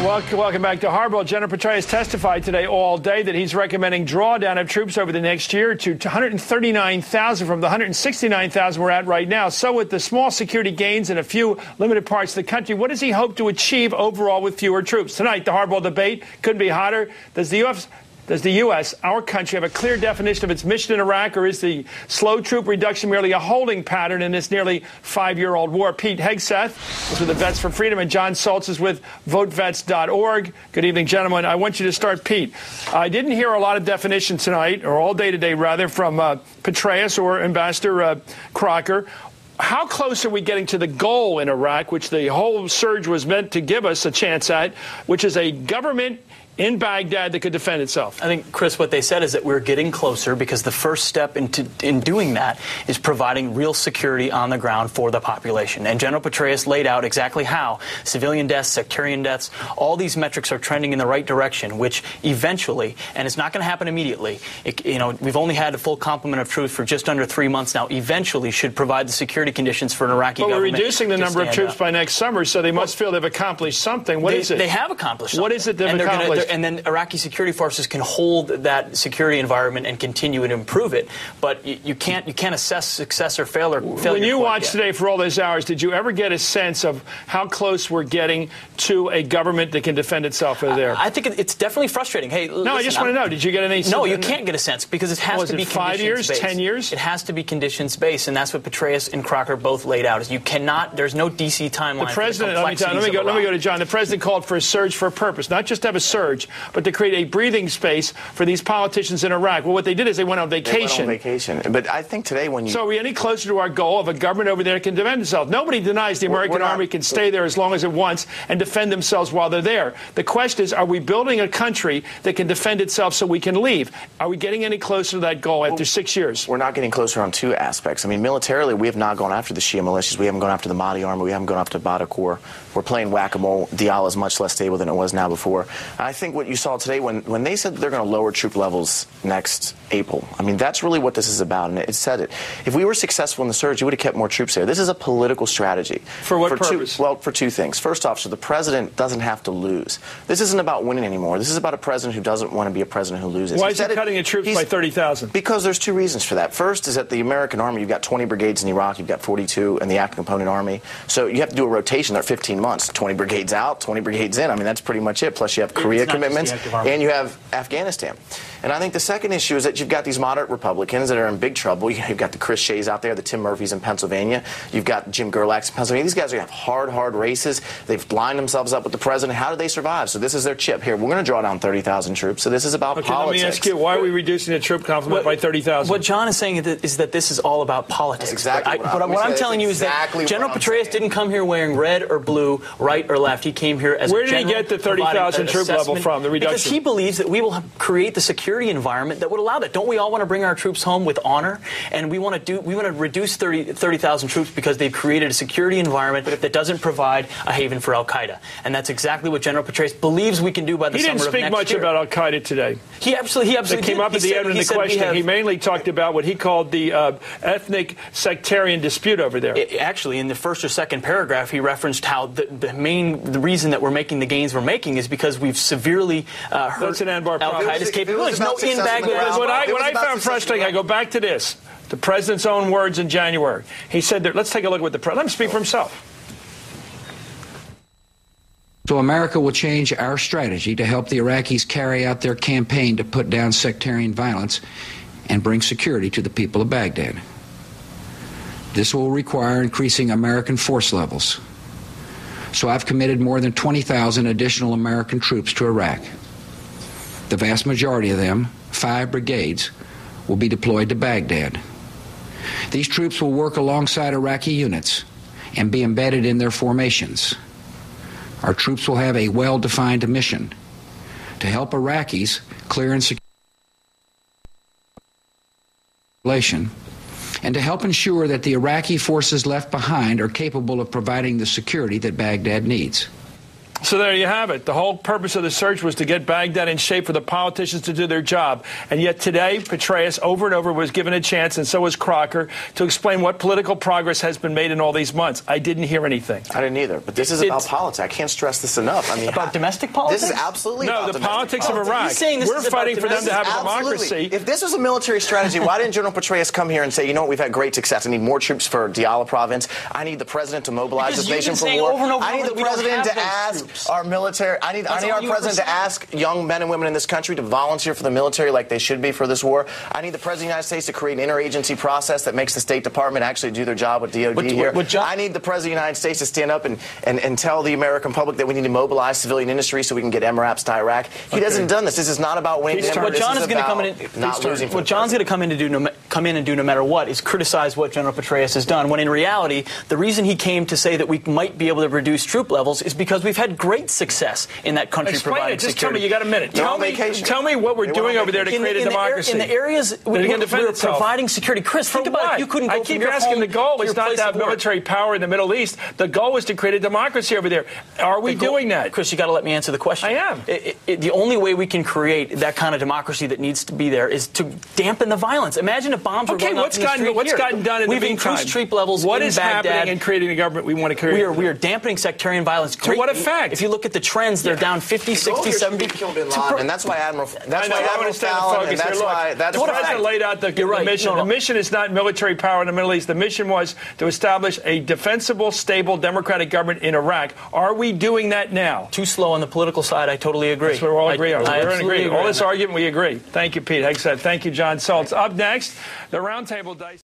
Welcome back to Hardball. General Petraeus testified today all day that he's recommending drawdown of troops over the next year to 139,000 from the 169,000 we're at right now. So with the small security gains in a few limited parts of the country, what does he hope to achieve overall with fewer troops? Tonight, the Hardball debate couldn't be hotter. Does the U.S., our country, have a clear definition of its mission in Iraq, or is the slow troop reduction merely a holding pattern in this nearly 5-year-old war? Pete Hegseth is with the Vets for Freedom, and Jon Soltz is with VoteVets.org. Good evening, gentlemen. I want you to start, Pete. I didn't hear a lot of definition tonight, or all day today, rather, from Petraeus or Ambassador Crocker. How close are we getting to the goal in Iraq, which the whole surge was meant to give us a chance at, which is a government in Baghdad that could defend itself? I think, Chris, what they said is that we're getting closer because the first step in doing that is providing real security on the ground for the population. And General Petraeus laid out exactly how civilian deaths, sectarian deaths, all these metrics are trending in the right direction, which eventually, and it's not going to happen immediately, we've only had a full complement of troops for just under 3 months now, eventually should provide the security conditions for an Iraqi government. But we're reducing the number of troops by next summer, so they must feel they've accomplished something. What is it? They have accomplished something. What is it they've accomplished? And then Iraqi security forces can hold that security environment and continue to improve it. But you can't assess success or failure. When you watched today for all those hours, did you ever get a sense of how close we're getting to a government that can defend itself over there? I think it's definitely frustrating. Hey, no, I just want to know. Did you get any? No, you can't get a sense because it has to be 5 years, 10 years. It has to be conditions based, and that's what Petraeus and Crocker both laid out. Is you cannot. There's no DC timeline. The president. Let me go to John. The president called for a surge for a purpose, not just to have a surge, but to create a breathing space for these politicians in Iraq. Well, what they did is they went on vacation. But I think today when you... So are we any closer to our goal of a government over there that can defend itself? Nobody denies the American army can stay there as long as it wants and defend themselves while they're there. The question is, are we building a country that can defend itself so we can leave? Are we getting any closer to that goal after 6 years? We're not getting closer on two aspects. I mean, militarily, we have not gone after the Shia militias. We haven't gone after the Mahdi army. We haven't gone after Badr Corps. We're playing whack-a-mole. Diyala is much less stable than it was now before. I think what you saw today when they said they're going to lower troop levels next April, I mean, that's really what this is about, and it said it. If we were successful in the surge, you would have kept more troops there. This is a political strategy. For what purpose? For two things. First off, so the president doesn't have to lose. This isn't about winning anymore. This is about a president who doesn't want to be a president who loses. Why is he cutting the troops by 30,000? Because there's two reasons for that. First is that the American army, you've got 20 brigades in Iraq, you've got 42 in the active component army. So you have to do a rotation there 15 months. 20 brigades out, 20 brigades in. I mean, that's pretty much it. Plus you have Korea commitments, and you have Afghanistan. And I think the second issue is that you've got these moderate Republicans that are in big trouble. You've got the Chris Shays out there, the Tim Murphys in Pennsylvania. You've got Jim Gerlach's in Pennsylvania. These guys are going to have hard races. They've lined themselves up with the president. How do they survive? So this is their chip. Here, we're going to draw down 30,000 troops. So this is about politics. Let me ask you, why are we reducing the troop complement by 30,000? What John is saying is that this is all about politics. That's exactly what I'm telling you is that General Petraeus didn't come here wearing red or blue, right or left. He came here as Where did he get the 30,000 troop level from, the reduction? Because he believes that we will create the security environment that would allow that. Don't we all want to bring our troops home with honor? And we want to reduce 30,000 troops because they've created a security environment that doesn't provide a haven for Al-Qaeda. And that's exactly what General Petraeus believes we can do by the summer of next year. He didn't speak much about Al-Qaeda today. He absolutely That came up at the end of the question. He mainly talked about what he called the ethnic sectarian dispute over there. Actually, in the first or second paragraph, he referenced how the reason that we're making the gains we're making is because we've severely hurt Al-Qaeda's capabilities. No in-Baghdad. What I found frustrating, I go back to this, the president's own words in January. He said, that, let's take a look at what the president, let him speak for himself. So America will change our strategy to help the Iraqis carry out their campaign to put down sectarian violence and bring security to the people of Baghdad. This will require increasing American force levels. So I've committed more than 20,000 additional American troops to Iraq. The vast majority of them, 5 brigades, will be deployed to Baghdad. These troops will work alongside Iraqi units and be embedded in their formations. Our troops will have a well-defined mission to help Iraqis clear and secure and to help ensure that the Iraqi forces left behind are capable of providing the security that Baghdad needs. So there you have it. The whole purpose of the search was to get Baghdad in shape for the politicians to do their job. And yet today, Petraeus over and over was given a chance, and so was Crocker, to explain what political progress has been made in all these months. I didn't hear anything. I didn't either. But this is about politics. I can't stress this enough. I mean, about domestic politics? This is absolutely about the politics of Iraq. We're fighting for them to have a democracy. If this was a military strategy, why didn't General Petraeus come here and say, you know what, we've had great success. I need more troops for Diyala province. I need the president to mobilize this nation for war. I need the president to ask our military. I need our president to ask young men and women in this country to volunteer for the military like they should be for this war. I need the president of the United States to create an interagency process that makes the State Department actually do their job with DOD here. I need the president of the United States to stand up and tell the American public that we need to mobilize civilian industry so we can get MRAPs to Iraq. He hasn't done this. This is not about winning. What John is going to come in what John's going to come in and do no matter what is criticize what General Petraeus has done, when in reality the reason he came to say that we might be able to reduce troop levels is because we've had great success in that country providing Just security. tell me, you got a minute. Tell me what we're doing over there to create a democracy. In the areas we're providing security. Chris, think about it. You couldn't go I keep asking, the goal is not to have military power in the Middle East. The goal is to create a democracy over there. Are we doing that? Chris, you got to let me answer the question. I am. The only way we can create that kind of democracy that needs to be there is to dampen the violence. Imagine if bombs were going up in the street. What's gotten done in the meantime? We've increased troop levels in Baghdad. What is happening in creating the government we want to create? We are dampening sectarian violence. To what effect? If you look at the trends, they're down 50, 60, 70. And that's why Admiral Fallon, and that's why the president laid out the mission. The mission is not military power in the Middle East. The mission was to establish a defensible, stable, democratic government in Iraq. Are we doing that now? Too slow on the political side. I totally agree. That's what we're all agree on. We're in agreement. All this argument, we agree. Thank you, Pete. Thank you, Jon Soltz. Up next, the roundtable dice.